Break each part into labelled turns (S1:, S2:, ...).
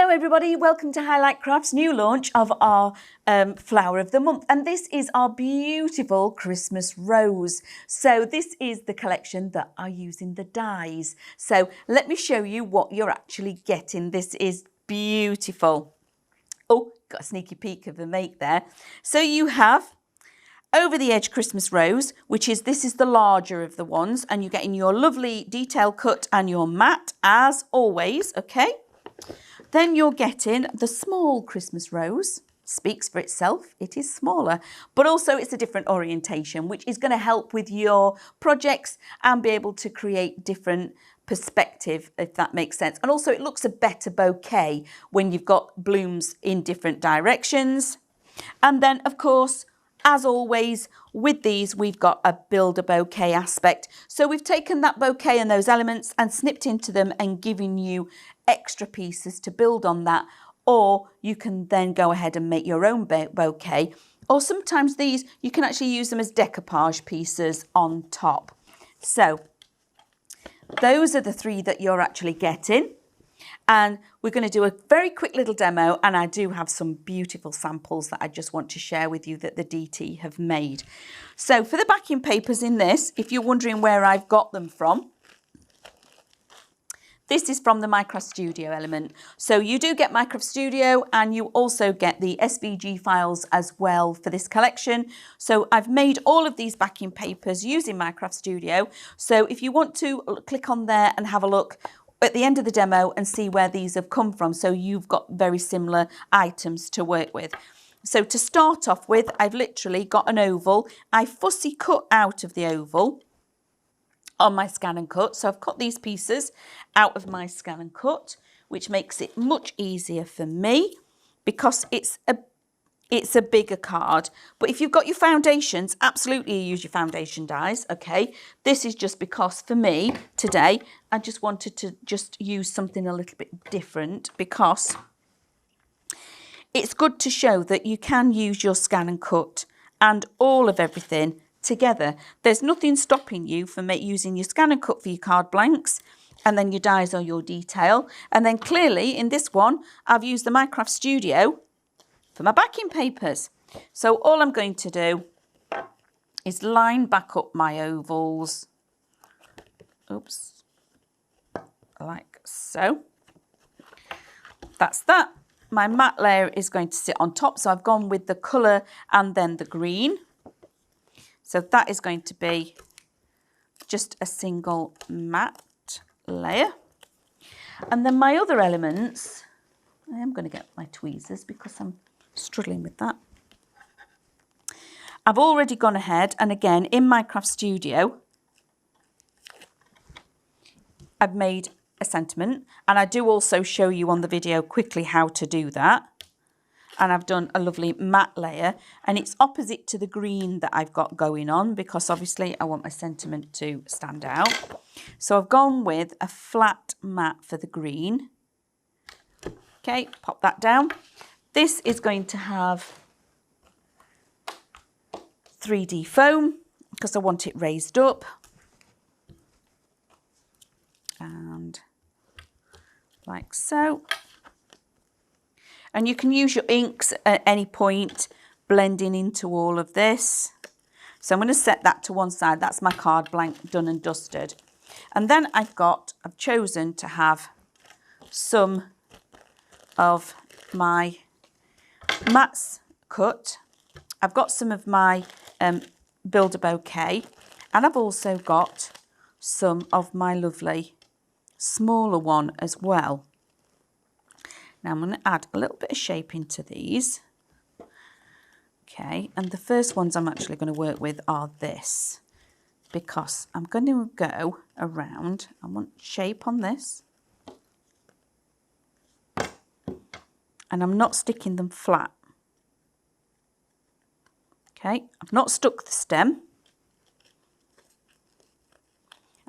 S1: Hello everybody, welcome to Highlight Crafts' new launch of our flower of the month, and this is our beautiful Christmas rose. So this is the collection that are using the dies. So let me show you what you're actually getting. This is beautiful. Oh, got a sneaky peek of the make there. So you have over the edge Christmas rose, this is the larger of the ones, and you're getting your lovely detail cut and your mat as always, okay? Then you're getting the small Christmas rose. Speaks for itself, it is smaller, but also it's a different orientation, which is going to help with your projects and be able to create different perspective, if that makes sense. And also it looks a better bouquet when you've got blooms in different directions. And then of course, as always, with these, we've got a build a bouquet aspect. So we've taken that bouquet and those elements and snipped into them and given you extra pieces to build on that. Or you can then go ahead and make your own bouquet. Or sometimes these, you can actually use them as decoupage pieces on top. So those are the three that you're actually getting. And we're going to do a very quick little demo, and I do have some beautiful samples that I just want to share with you that the DT have made. So for the backing papers in this, if you're wondering where I've got them from, this is from the Minecraft Studio element. So you do get Minecraft Studio and you also get the SVG files as well for this collection. So I've made all of these backing papers using Minecraft Studio. So if you want to click on there and have a look at the end of the demo and see where these have come from. So you've got very similar items to work with. So to start off with, I've literally got an oval. I fussy cut out of the oval on my scan and cut. So I've cut these pieces out of my scan and cut, which makes it much easier for me because it's a bigger card. But if you've got your foundations, absolutely use your foundation dies, okay? This is just because for me today, I just wanted to just use something a little bit different because it's good to show that you can use your scan and cut and all of everything together. There's nothing stopping you from using your scan and cut for your card blanks and then your dies or your detail. And then clearly in this one, I've used the Minecraft Studio for my backing papers. So all I'm going to do is line back up my ovals. Oops. Like so. That's that. My matte layer is going to sit on top. So I've gone with the colour and then the green. So that is going to be just a single matte layer. And then my other elements, I am going to get my tweezers because I'm struggling with that. I've already gone ahead and again in Minecraft Studio I've made a sentiment, and I do also show you on the video quickly how to do that. And I've done a lovely matte layer and it's opposite to the green that I've got going on because obviously I want my sentiment to stand out. So I've gone with a flat matte for the green. Okay, pop that down. This is going to have 3D foam because I want it raised up. And like so. And you can use your inks at any point, blending into all of this. So I'm going to set that to one side. That's my card blank done and dusted. And then I've chosen to have some of my mats cut. I've got some of my build a bouquet, and I've also got some of my lovely smaller one as well. Now I'm going to add a little bit of shape into these. Okay, and the first ones I'm actually going to work with are this because I'm going to go around. I want shape on this. And I'm not sticking them flat. Okay, I've not stuck the stem.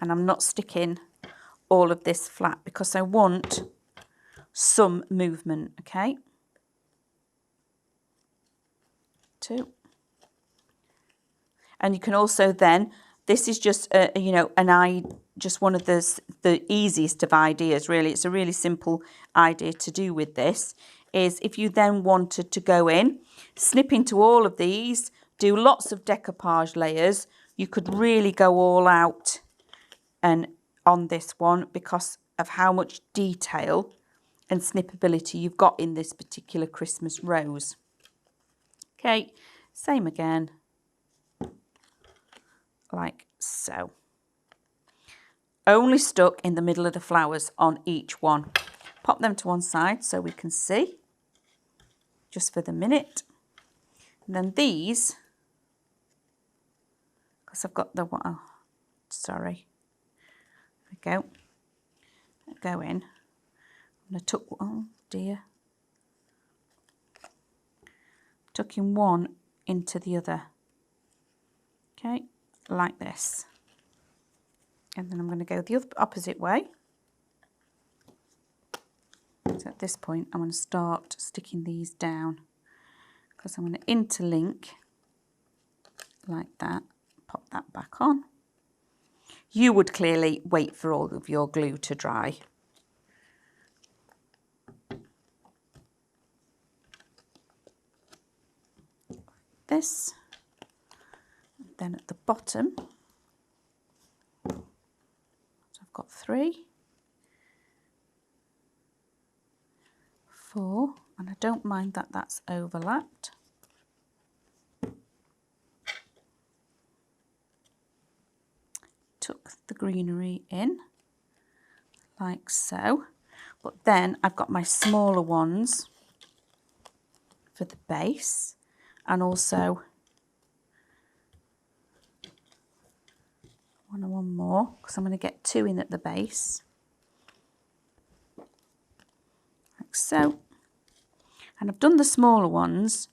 S1: And I'm not sticking all of this flat because I want some movement, okay? 2. And you can also then This is just, you know, just one of the easiest of ideas, really. It's a really simple idea to do with this, is if you then wanted to go in, snip into all of these, do lots of decoupage layers, you could really go all out and on this one because of how much detail and snippability you've got in this particular Christmas rose. Okay, same again, like so. Only stuck in the middle of the flowers on each one. Pop them to one side so we can see, just for the minute. And then these, because I've got the one, oh, sorry, there we go. Go in. And I took, oh dear, tucking one into the other. Okay, like this. And then I'm going to go the other opposite way. So at this point, I'm going to start sticking these down because I'm going to interlink like that, pop that back on. You would clearly wait for all of your glue to dry. This, and then at the bottom, so I've got 3, 4, and I don't mind that that's overlapped. Tuck the greenery in like so, but then I've got my smaller ones for the base, and also one more because I'm going to get 2 in at the base, like so. And I've done the smaller ones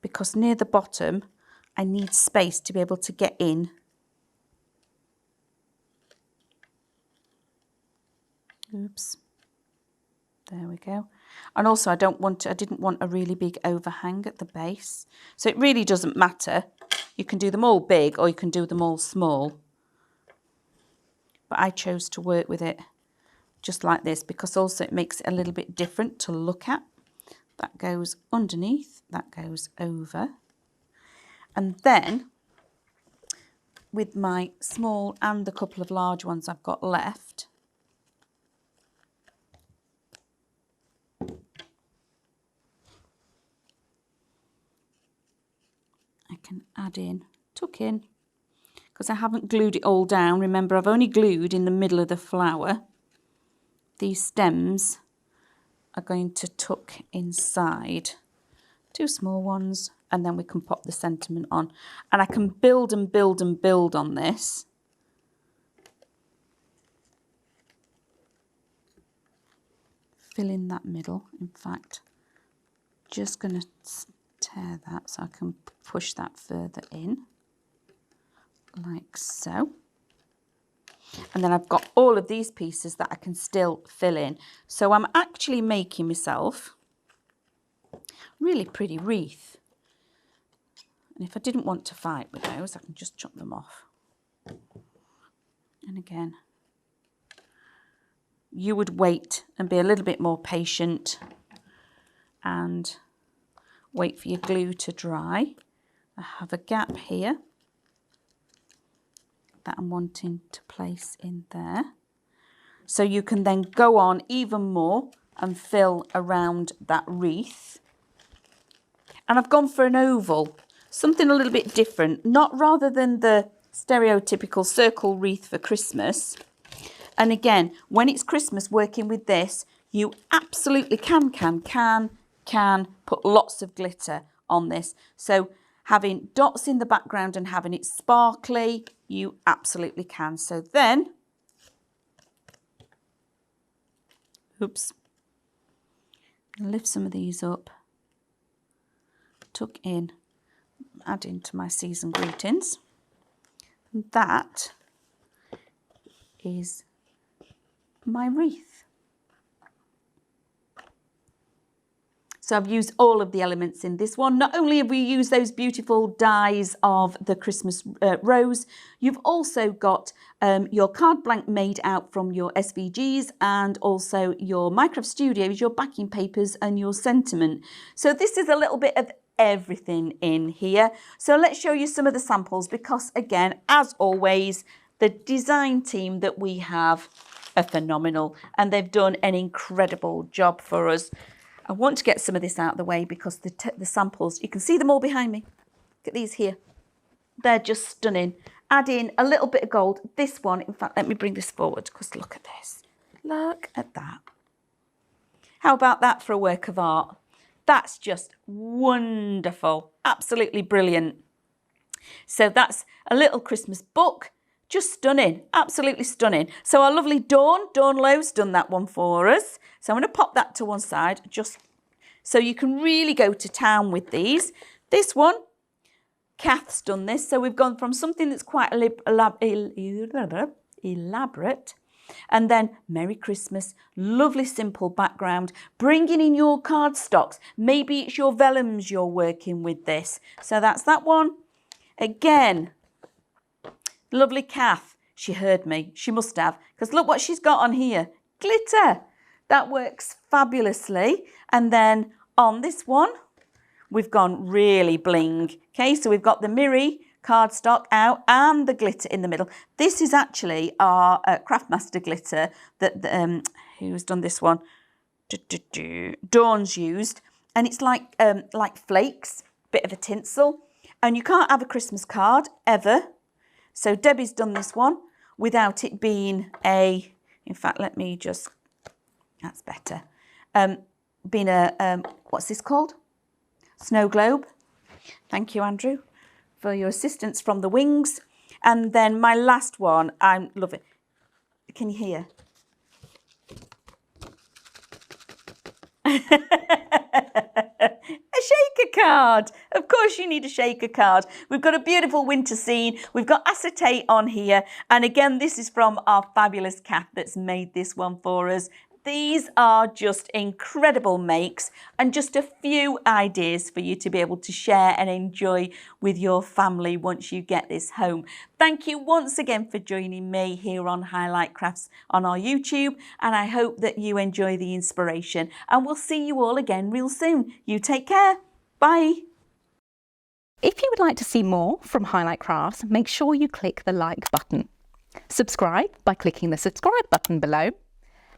S1: because near the bottom I need space to be able to get in. Oops, there we go. And also I didn't want a really big overhang at the base, so it really doesn't matter. You can do them all big or you can do them all small, but I chose to work with it just like this because also it makes it a little bit different to look at. That goes underneath, that goes over, and then with my small and the couple of large ones I've got left, I can add in, tuck in, because I haven't glued it all down. Remember, I've only glued in the middle of the flower. These stems are going to tuck inside. 2 small ones, and then we can pop the sentiment on. And I can build and build and build on this. Fill in that middle. In fact, just going to tear that so I can push that further in, like so. And then I've got all of these pieces that I can still fill in. So I'm actually making myself a really pretty wreath. And if I didn't want to fight with those, I can just chop them off. And again, you would wait and be a little bit more patient and wait for your glue to dry. I have a gap here that I'm wanting to place in there. So you can then go on even more and fill around that wreath. And I've gone for an oval, something a little bit different, not rather than the stereotypical circle wreath for Christmas. And again, when it's Christmas working with this, you absolutely can put lots of glitter on this. So having dots in the background and having it sparkly, you absolutely can. So then, oops, lift some of these up, tuck in, add into my season greetings. And that is my wreath. So I've used all of the elements in this one. Not only have we used those beautiful dies of the Christmas rose, you've also got your card blank made out from your SVGs and also your Minecraft Studios, your backing papers and your sentiment. So this is a little bit of everything in here. So let's show you some of the samples because again, as always, the design team that we have are phenomenal and they've done an incredible job for us. I want to get some of this out of the way because the samples, you can see them all behind me. Look at these here. They're just stunning. Add in a little bit of gold. This one, in fact, let me bring this forward because look at this. Look at that. How about that for a work of art? That's just wonderful. Absolutely brilliant. So that's a little Christmas book. Just stunning, absolutely stunning. So our lovely Dawn Lowe's done that one for us. So I'm going to pop that to one side just so you can really go to town with these. This one, Kath's done this. So we've gone from something that's quite elaborate and then Merry Christmas, lovely simple background, bringing in your cardstocks. Maybe it's your vellums you're working with this. So that's that one. Again, lovely Kath, she heard me, she must have, because look what she's got on here, glitter. That works fabulously. And then on this one, we've gone really bling. Okay, so we've got the Miri cardstock out and the glitter in the middle. This is actually our Craftmaster glitter that, who's done this one? Dawn's used. And it's like flakes, bit of a tinsel. And you can't have a Christmas card ever. So Debbie's done this one without it being a, in fact, let me just, that's better. Being a, what's this called? Snow globe. Thank you, Andrew, for your assistance from the wings. And then my last one, I love it. Can you hear? A shaker card. Of course you need a shaker card. We've got a beautiful winter scene. We've got acetate on here. And again, this is from our fabulous Kath that's made this one for us. These are just incredible makes and just a few ideas for you to be able to share and enjoy with your family once you get this home. Thank you once again for joining me here on Highlight Crafts on our YouTube, and I hope that you enjoy the inspiration, and we'll see you all again real soon. You take care. Bye.
S2: If you would like to see more from Highlight Crafts, make sure you click the like button. Subscribe by clicking the subscribe button below,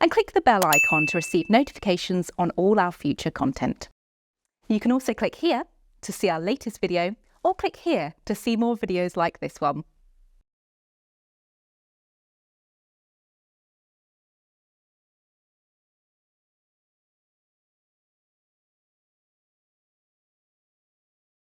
S2: and click the bell icon to receive notifications on all our future content. You can also click here to see our latest video, or click here to see more videos like this one.